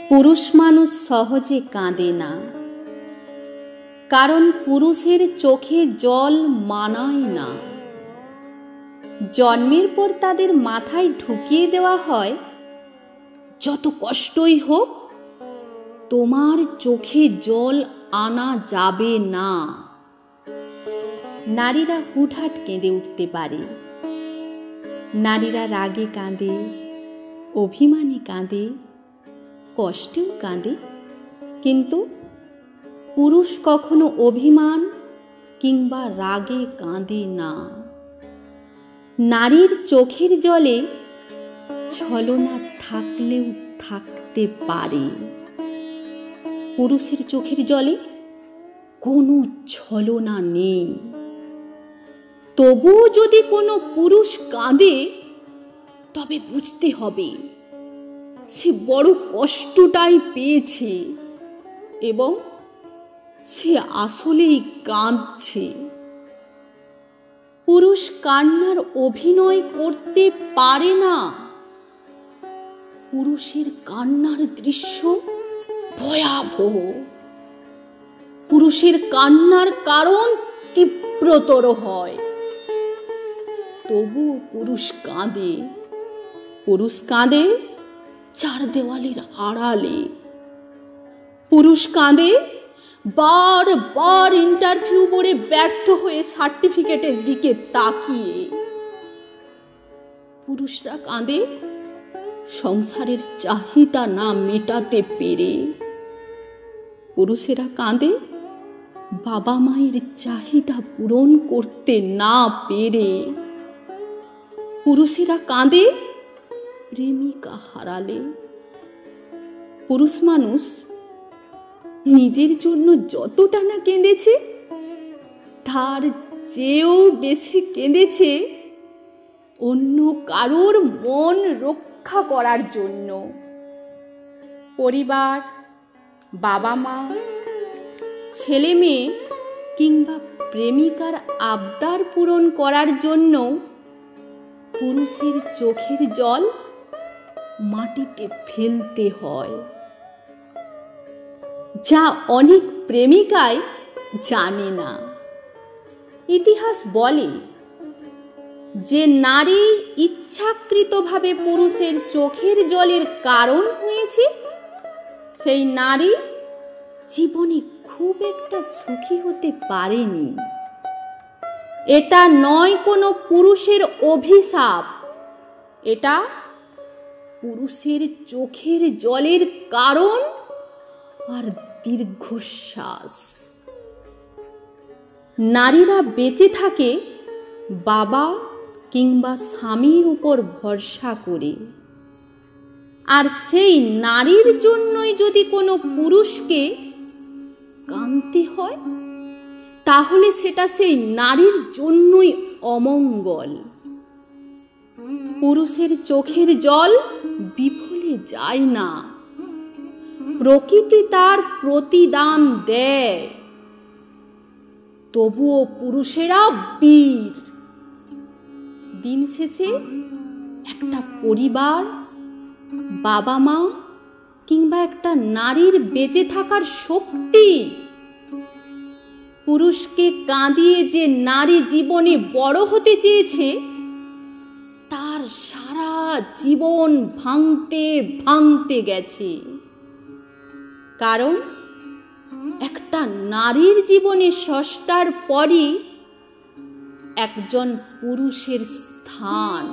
পুরুষ মানুষ সহজে কাঁদে না, কারণ পুরুষের চোখে জল মানায় না। জন্মের পর তাদের মাথায় ঢুকিয়ে দেওয়া হয়, যত কষ্টই হোক তোমার চোখে জল আনা যাবে না। নারীরা হুটহাট কেঁদে উঠতে পারে, নারীরা রাগে কাঁদে, অভিমানে কাঁদে, কষ্টেও কাঁদে, কিন্তু পুরুষ কখনো অভিমান কিংবা রাগে কাঁদে না। নারীর চোখের জলে ছলনা থাকলেও থাকতে পারে, পুরুষের চোখের জলে কোনো ছলনা নেই। তবুও যদি কোনো পুরুষ কাঁদে, তবে বুঝতে হবে সে বড় কষ্টটাই পেয়েছে এবং সে আসলেই কাঁদছে। পুরুষ কান্নার অভিনয় করতে পারে না। পুরুষের কান্নার দৃশ্য ভয়াবহ, পুরুষের কান্নার কারণ তীব্রতর হয়। তবু পুরুষ কাঁদে, পুরুষ কাঁদে চার দেওয়ালের আড়ালে। পুরুষ কাঁদে বারবার ইন্টারভিউ বোর্ডে ব্যর্থ হয়ে সার্টিফিকেটের দিকে তাকিয়ে। পুরুষরা কাঁদে সংসারের চাহিদা না মেটাতে পেরে। পুরুষেরা কাঁদে বাবা মায়ের চাহিদা পূরণ করতে না পেরে। পুরুষেরা কাঁদে প্রেমিকা হারালে। পুরুষ মানুষ নিজের জন্য যতটা না কেঁদেছে, তার চেয়েও বেশি কেঁদেছে অন্য কারোর মন রক্ষা করার জন্য। পরিবার, বাবা মা, ছেলে মেয়ে কিংবা প্রেমিকার আবদার পূরণ করার জন্য পুরুষের চোখের জল মাটিতে ফেলতে হয়, যা অনেক প্রেমিকাই জানে না। ইতিহাস বলে যে নারী ইচ্ছাকৃতভাবে পুরুষের চোখের জলের কারণ হয়েছে, সেই নারী জীবনে খুব একটা সুখী হতে পারেনি। এটা নয় কোনো পুরুষের অভিশাপ, এটা পুরুষের চোখের জলের কারণ আর দীর্ঘশ্বাস। নারীরা বেঁচে থাকে বাবা কিংবা স্বামীর উপর ভরসা করে, আর সেই নারীর জন্যই যদি কোনো পুরুষকে কাঁদতে হয়, তাহলে সেটা সেই নারীর জন্যই অমঙ্গল। পুরুষের চোখের জল বিফলে যায় না, প্রকৃতি তার প্রতিদান দেয়। তবুও পুরুষেরা বীর। দিন শেষে একটা পরিবার, বাবা মা কিংবা একটা নারীর বেঁচে থাকার শক্তি। পুরুষকে কাঁদিয়ে যে নারী জীবনে বড় হতে চেয়েছে, তার সারা জীবন ভাঙতে ভাঙতে গেছে। কারণ একটা নারীর জীবনে স্রষ্টার পরই একজন পুরুষের স্থান।